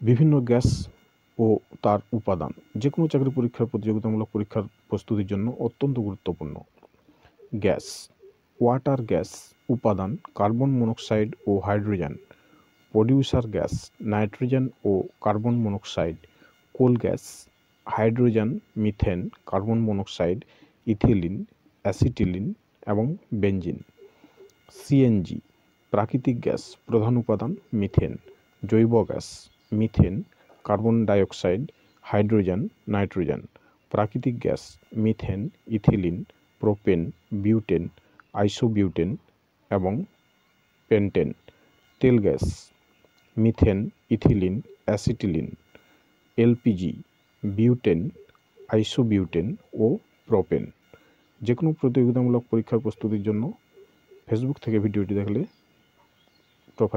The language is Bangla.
বিভিন্ন গ্যাস ও তার উপাদান যে কোনো চাকরি পরীক্ষার প্রতিযোগিতামূলক পরীক্ষার প্রস্তুতির জন্য অত্যন্ত গুরুত্বপূর্ণ। গ্যাস, ওয়াটার গ্যাস উপাদান কার্বন মনোক্সাইড ও হাইড্রোজেন। প্রডিউসার গ্যাস নাইট্রোজেন ও carbon monoxide. Coal gas hydrogen, methane, carbon monoxide, ethylene, acetylene এবং বেনজিন। সিএনজি প্রাকৃতিক গ্যাস প্রধান উপাদান মিথেন। জৈব gas methane, carbon dioxide, hydrogen, nitrogen. প্রাকৃতিক gas methane, ethylene, propane, butane, isobutane এবং পেন্টেন। তেল gas methane, ethylene, acetylene. LPG butane, isobutane ও প্রোপেন। যে কোনো প্রতিযোগিতামূলক পরীক্ষার প্রস্তুতির জন্য ফেসবুক থেকে ভিডিওটি দেখলে প্রোফাইল